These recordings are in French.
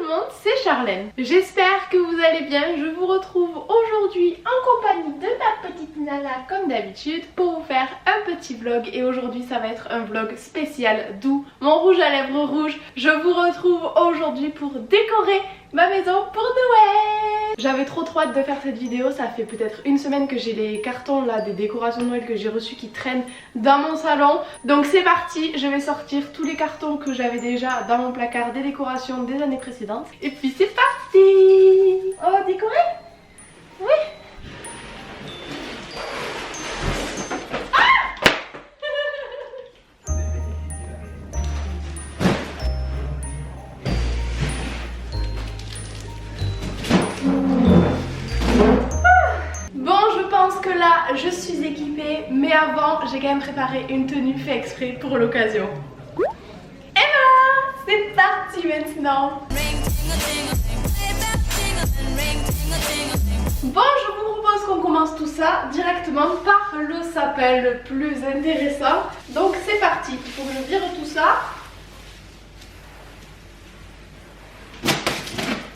le monde, c'est Charlène. J'espère que vous allez bien. Je vous retrouve aujourd'hui en compagnie de ma petite Nana comme d'habitude pour vous faire un petit vlog. Et aujourd'hui ça va être un vlog spécial, d'où mon rouge à lèvres rouge. Je vous retrouve aujourd'hui pour décorer ma maison pour Noël. J'avais trop hâte de faire cette vidéo. Ça fait peut-être une semaine que j'ai les cartons là des décorations de Noël que j'ai reçus qui traînent dans mon salon. Donc c'est parti, je vais sortir tous les cartons que j'avais déjà dans mon placard des décorations des années précédentes. Et puis c'est parti. Oh, décorer? Oui. Que là je suis équipée, mais avant j'ai quand même préparé une tenue fait exprès pour l'occasion. Et voilà, c'est parti maintenant. Bon, je vous propose qu'on commence tout ça directement par le sapin le plus intéressant. Donc c'est parti, il faut que je vire tout ça.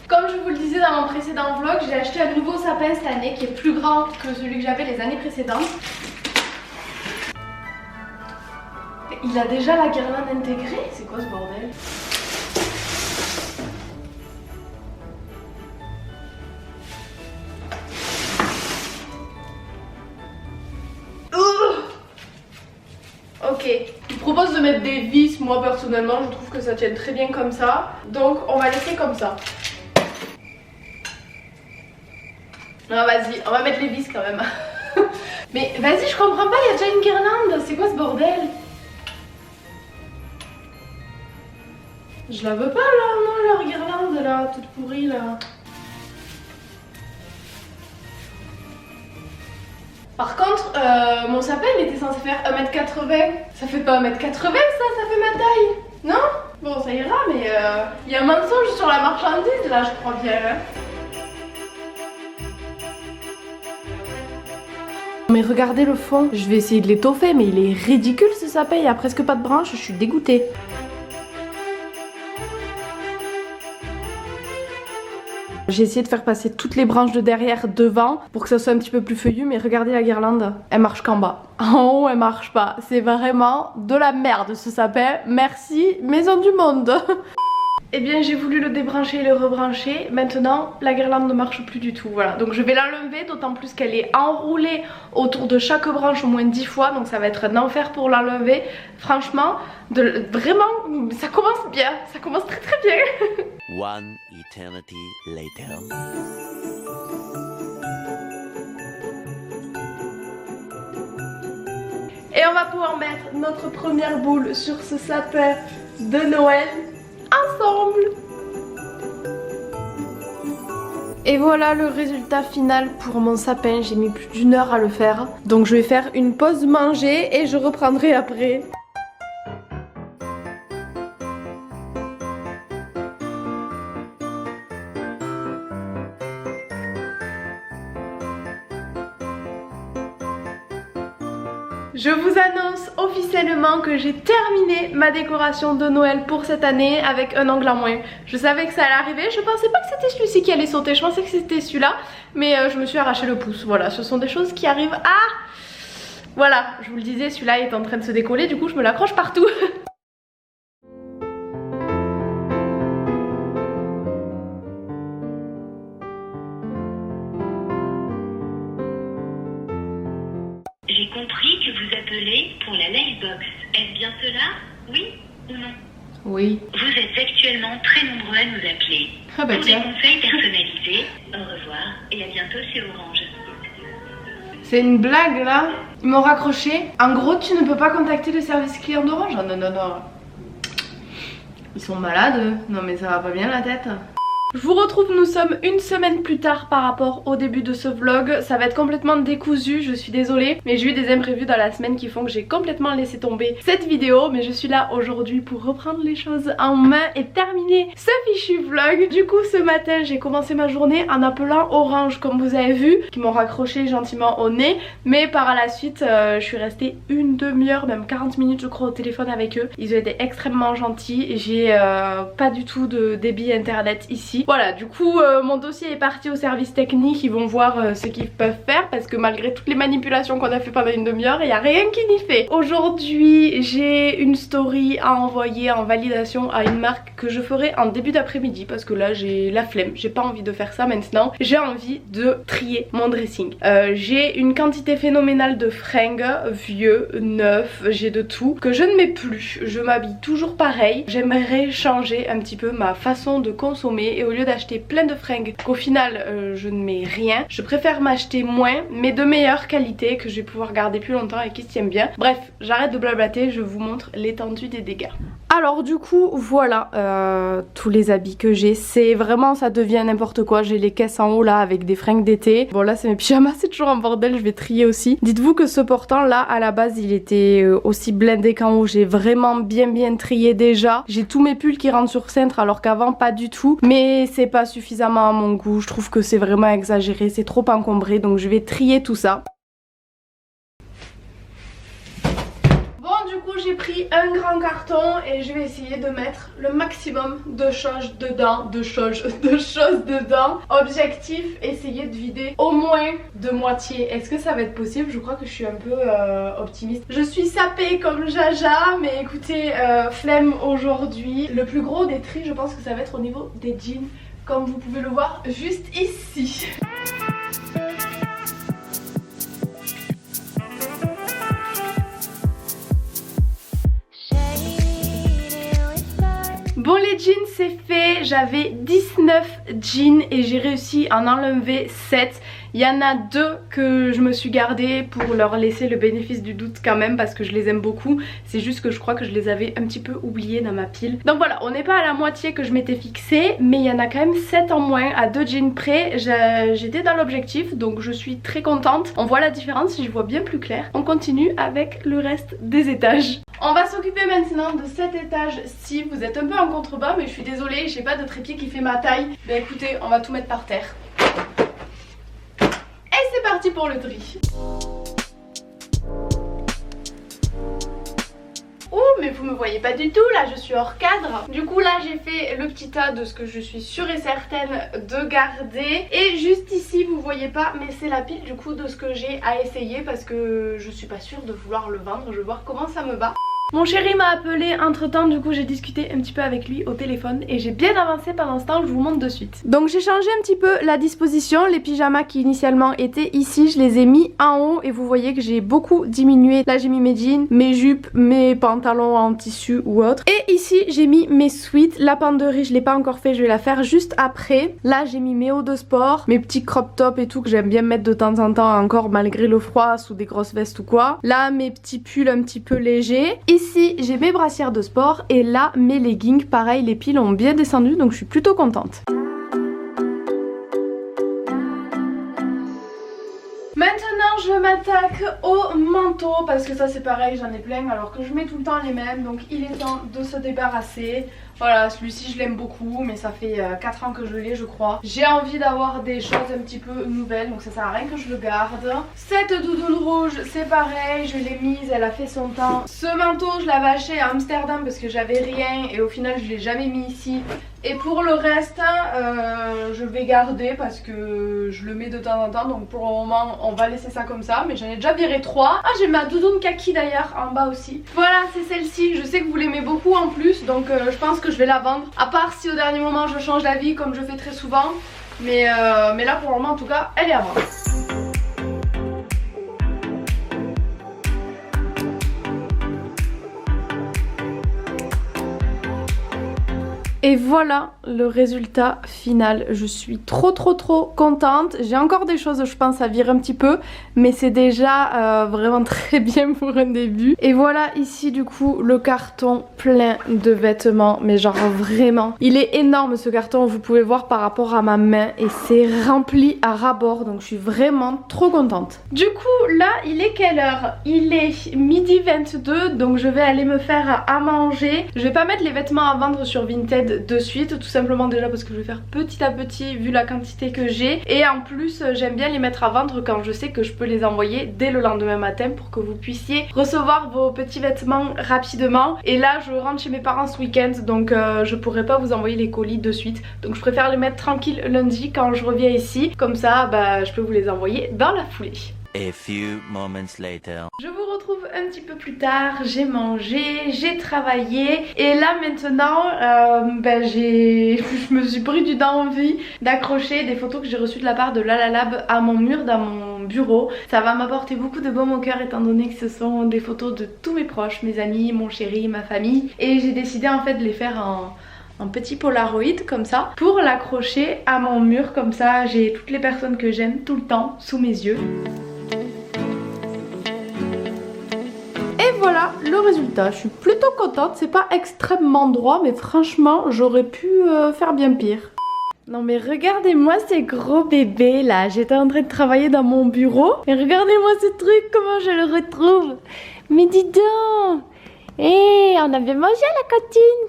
Comme je vous le disais dans mon précédent vlog, j'ai acheté un nouveau sapin cette année qui est plus grand que celui que j'avais les années précédentes. Il a déjà la guirlande intégrée? C'est quoi ce bordel? Ok, je vous propose de mettre des vis. Moi personnellement je trouve que ça tient très bien comme ça. Donc on va laisser comme ça. Non, vas-y, on va mettre les vis quand même. Mais vas-y, je comprends pas, il y a déjà une guirlande. C'est quoi ce bordel? Je la veux pas là, non, leur guirlande là, toute pourrie là. Par contre, mon sapin il était censé faire 1m80. Ça fait pas 1m80 ça fait ma taille. Non? Bon, ça ira, mais il y a un mensonge sur la marchandise là, je crois bien. Hein. Mais regardez le fond, je vais essayer de l'étoffer, mais il est ridicule ce sapin, il n'y a presque pas de branches, je suis dégoûtée. J'ai essayé de faire passer toutes les branches de derrière devant pour que ça soit un petit peu plus feuillu, mais regardez la guirlande, elle marche qu'en bas. En haut, elle marche pas. C'est vraiment de la merde ce sapin. Merci, maison du monde. Eh bien j'ai voulu le débrancher et le rebrancher. Maintenant la guirlande ne marche plus du tout. Voilà, donc je vais l'enlever, d'autant plus qu'elle est enroulée autour de chaque branche au moins 10 fois. Donc ça va être un enfer pour l'enlever. Franchement, vraiment, ça commence bien. Ça commence très très bien. One eternity later. Et on va pouvoir mettre notre première boule sur ce sapin de Noël ensemble. Et voilà le résultat final pour mon sapin. J'ai mis plus d'1 heure à le faire. Donc je vais faire une pause manger et je reprendrai après. Je vous annonce officiellement que j'ai terminé ma décoration de Noël pour cette année avec un angle en moins. Je savais que ça allait arriver, je pensais pas que c'était celui-ci qui allait sauter, je pensais que c'était celui-là, mais je me suis arraché le pouce. Voilà, ce sont des choses qui arrivent. Ah! Voilà, je vous le disais, celui-là est en train de se décoller, du coup je me l'accroche partout. J'ai compris que vous appelez pour la Livebox. Est-ce bien cela? Oui ou non? Oui. Vous êtes actuellement très nombreux à nous appeler. Ah bah pour tiens. des conseils personnalisés, au revoir et à bientôt chez Orange. C'est une blague là. Ils m'ont raccroché. En gros, tu ne peux pas contacter le service client d'Orange. Oh, non, non, non. Ils sont malades eux. Non mais ça va pas bien la tête. Je vous retrouve, nous sommes une semaine plus tard par rapport au début de ce vlog. Ça va être complètement décousu, je suis désolée, mais j'ai eu des imprévus dans la semaine qui font que j'ai complètement laissé tomber cette vidéo. Mais je suis là aujourd'hui pour reprendre les choses en main et terminer ce fichu vlog. Du coup ce matin j'ai commencé ma journée en appelant Orange, comme vous avez vu, qui m'ont raccroché gentiment au nez. Mais par la suite je suis restée une demi-heure, même 40 minutes je crois au téléphone avec eux. Ils ont été extrêmement gentils, j'ai pas du tout de débit internet ici. Voilà, du coup mon dossier est parti au service technique, ils vont voir ce qu'ils peuvent faire parce que malgré toutes les manipulations qu'on a fait pendant une demi-heure, il n'y a rien qui n'y fait. Aujourd'hui j'ai une story à envoyer en validation à une marque que je ferai en début d'après-midi parce que là j'ai la flemme, j'ai pas envie de faire ça maintenant, j'ai envie de trier mon dressing. J'ai une quantité phénoménale de fringues, vieux, neufs, j'ai de tout, que je ne mets plus, je m'habille toujours pareil, j'aimerais changer un petit peu ma façon de consommer et au lieu d'acheter plein de fringues qu'au final je ne mets rien, je préfère m'acheter moins mais de meilleure qualité que je vais pouvoir garder plus longtemps et qui se tiennent bien. Bref, j'arrête de blablater, je vous montre l'étendue des dégâts. Alors du coup voilà tous les habits que j'ai, c'est vraiment, ça devient n'importe quoi. J'ai les caisses en haut là avec des fringues d'été. Bon là c'est mes pyjamas, c'est toujours en bordel, je vais trier aussi. Dites-vous que ce portant là à la base il était aussi blindé qu'en haut. J'ai vraiment bien trié déjà. J'ai tous mes pulls qui rentrent sur cintre alors qu'avant pas du tout. Mais c'est pas suffisamment à mon goût, je trouve que c'est vraiment exagéré, c'est trop encombré, donc je vais trier tout ça. Du coup j'ai pris un grand carton et je vais essayer de mettre le maximum de choses dedans, Objectif, essayer de vider au moins de moitié. Est-ce que ça va être possible? Je crois que je suis un peu optimiste. Je suis sapée comme Jaja, mais écoutez, flemme aujourd'hui. Le plus gros des tris je pense que ça va être au niveau des jeans, comme vous pouvez le voir juste ici. Bon les jeans c'est fait, j'avais 19 jeans et j'ai réussi à en enlever 7. Il y en a 2 que je me suis gardée pour leur laisser le bénéfice du doute quand même parce que je les aime beaucoup. C'est juste que je crois que je les avais un petit peu oubliés dans ma pile. Donc voilà, on n'est pas à la moitié que je m'étais fixée, mais il y en a quand même 7 en moins à 2 jeans près. J'étais dans l'objectif donc je suis très contente. On voit la différence, j'y vois bien plus clair. On continue avec le reste des étages. On va s'occuper maintenant de cet étage-ci. Vous êtes un peu en contrebas mais je suis désolée, j'ai pas de trépied qui fait ma taille. Ben écoutez, on va tout mettre par terre. Et c'est parti pour le tri. Ouh, mais vous me voyez pas du tout, là je suis hors cadre. Du coup là j'ai fait le petit tas de ce que je suis sûre et certaine de garder. Et juste ici vous voyez pas, mais c'est la pile du coup de ce que j'ai à essayer parce que je suis pas sûre de vouloir le vendre. Je vais voir comment ça me va. Mon chéri m'a appelé entre temps, du coup j'ai discuté un petit peu avec lui au téléphone et j'ai bien avancé pendant ce temps, je vous montre de suite. Donc j'ai changé un petit peu la disposition, les pyjamas qui initialement étaient ici, je les ai mis en haut et vous voyez que j'ai beaucoup diminué. Là j'ai mis mes jeans, mes jupes, mes pantalons en tissu ou autre. Et ici j'ai mis mes sweats, la penderie je l'ai pas encore fait, je vais la faire juste après. Là j'ai mis mes hauts de sport, mes petits crop tops et tout que j'aime bien mettre de temps en temps encore malgré le froid sous des grosses vestes ou quoi. Là mes petits pulls un petit peu légers. Ici j'ai mes brassières de sport et là mes leggings, pareil les piles ont bien descendu donc je suis plutôt contente. Maintenant je m'attaque au manteau parce que ça c'est pareil, j'en ai plein alors que je mets tout le temps les mêmes, donc il est temps de se débarrasser. Voilà, celui-ci je l'aime beaucoup mais ça fait 4 ans que je l'ai je crois. J'ai envie d'avoir des choses un petit peu nouvelles donc ça sert à rien que je le garde. Cette doudoune rouge c'est pareil, je l'ai mise, elle a fait son temps. Ce manteau je l'avais acheté à Amsterdam parce que j'avais rien et au final je l'ai jamais mis ici. Et pour le reste je vais garder parce que je le mets de temps en temps, donc pour le moment on va laisser ça comme ça. Mais j'en ai déjà viré 3. Ah, j'ai ma doudoune kaki d'ailleurs en bas aussi. Voilà, c'est celle-ci, je sais que vous l'aimez beaucoup en plus, donc je pense que je vais la vendre. À part si au dernier moment je change d'avis comme je fais très souvent. Mais là pour le moment en tout cas elle est à vendre. Et voilà le résultat final. Je suis trop contente. J'ai encore des choses je pense à virer un petit peu, mais c'est déjà vraiment très bien pour un début. Et voilà ici du coup le carton plein de vêtements, mais genre vraiment. Il est énorme ce carton, vous pouvez voir par rapport à ma main, et c'est rempli à ras-bord, donc je suis vraiment trop contente. Du coup là il est quelle heure? Il est 12h22, donc je vais aller me faire à manger. Je vais pas mettre les vêtements à vendre sur Vinted de suite, tout simplement déjà parce que je vais faire petit à petit vu la quantité que j'ai, et en plus j'aime bien les mettre à vendre quand je sais que je peux les envoyer dès le lendemain matin pour que vous puissiez recevoir vos petits vêtements rapidement. Et là je rentre chez mes parents ce week-end, donc je pourrais pas vous envoyer les colis de suite, donc je préfère les mettre tranquille lundi quand je reviens ici, comme ça bah, je peux vous les envoyer dans la foulée. A few moments later. Je vous retrouve un petit peu plus tard, j'ai mangé, j'ai travaillé, et là maintenant je me suis pris du temps envie d'accrocher des photos que j'ai reçues de la part de Lalalab à mon mur dans mon bureau. Ça va m'apporter beaucoup de baume au cœur étant donné que ce sont des photos de tous mes proches, mes amis, mon chéri, ma famille, et j'ai décidé en fait de les faire en petit polaroid comme ça pour l'accrocher à mon mur, comme ça j'ai toutes les personnes que j'aime tout le temps sous mes yeux. Voilà le résultat, je suis plutôt contente, c'est pas extrêmement droit mais franchement j'aurais pu faire bien pire. Non mais regardez-moi ces gros bébés là, j'étais en train de travailler dans mon bureau et regardez-moi ce truc, comment je le retrouve. Mais dis donc, on a bien mangé à la cantine,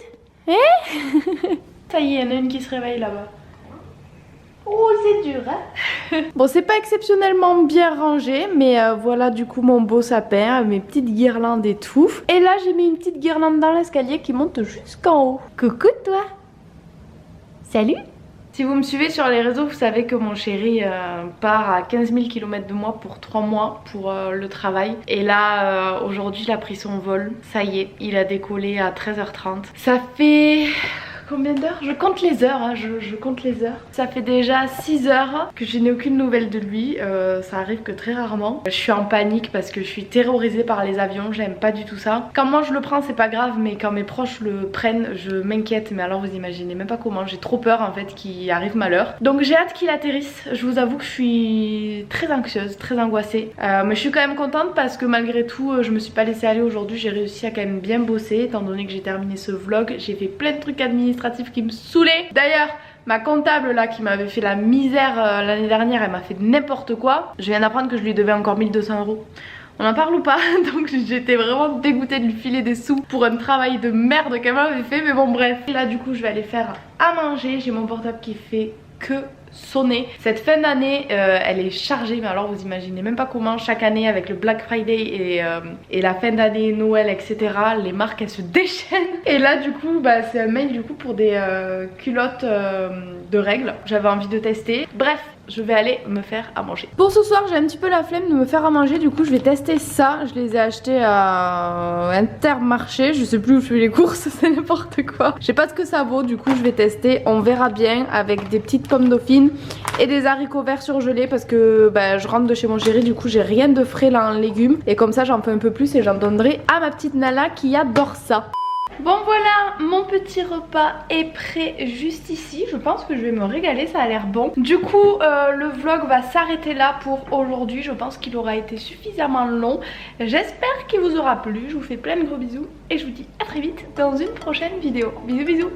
Ça y est, il y en a une qui se réveille là-bas. Oh c'est dur hein. Bon c'est pas exceptionnellement bien rangé, mais voilà du coup mon beau sapin, mes petites guirlandes et tout. Et là j'ai mis une petite guirlande dans l'escalier qui monte jusqu'en haut. Coucou toi. Salut. Si vous me suivez sur les réseaux, vous savez que mon chéri part à 15 000 km de moi pour 3 mois pour le travail. Et là aujourd'hui il a pris son vol, ça y est, il a décollé à 13h30. Ça fait... combien d'heures? Je compte les heures, hein, je compte les heures. Ça fait déjà 6 heures que je n'ai aucune nouvelle de lui, ça arrive que très rarement. Je suis en panique parce que je suis terrorisée par les avions, j'aime pas du tout ça. Quand moi je le prends c'est pas grave, mais quand mes proches le prennent je m'inquiète, mais alors vous imaginez même pas comment, j'ai trop peur en fait qu'il arrive malheur. Donc j'ai hâte qu'il atterrisse, je vous avoue que je suis très anxieuse, très angoissée. Mais je suis quand même contente parce que malgré tout je me suis pas laissée aller aujourd'hui, j'ai réussi à quand même bien bosser étant donné que j'ai terminé ce vlog, j'ai fait plein de trucs administratifs qui me saoulaient. D'ailleurs ma comptable là qui m'avait fait la misère l'année dernière, elle m'a fait n'importe quoi. Je viens d'apprendre que je lui devais encore 1200 €. On en parle ou pas? Donc j'étais vraiment dégoûtée de lui filer des sous pour un travail de merde qu'elle m'avait fait, mais bon bref. Là du coup je vais aller faire à manger, j'ai mon portable qui fait que sonner. Cette fin d'année elle est chargée, mais alors vous imaginez même pas comment. Chaque année avec le Black Friday et la fin d'année, Noël, etc., les marques elles se déchaînent. Et là du coup bah, c'est un mail du coup pour des culottes de règles, j'avais envie de tester. Bref, je vais aller me faire à manger. Pour ce soir j'ai un petit peu la flemme de me faire à manger, du coup je vais tester ça. Je les ai achetés à Intermarché, je sais plus où je fais les courses, c'est n'importe quoi. Je sais pas ce que ça vaut, du coup je vais tester, on verra bien, avec des petites pommes dauphines et des haricots verts surgelés parce que bah, je rentre de chez mon chéri, du coup j'ai rien de frais là en légumes et comme ça j'en fais un peu plus et j'en donnerai à ma petite Nala qui adore ça. Bon voilà, mon petit repas est prêt juste ici. Je pense que je vais me régaler, ça a l'air bon. Du coup le vlog va s'arrêter là pour aujourd'hui. Je pense qu'il aura été suffisamment long. J'espère qu'il vous aura plu. Je vous fais plein de gros bisous et je vous dis à très vite dans une prochaine vidéo. Bisous bisous.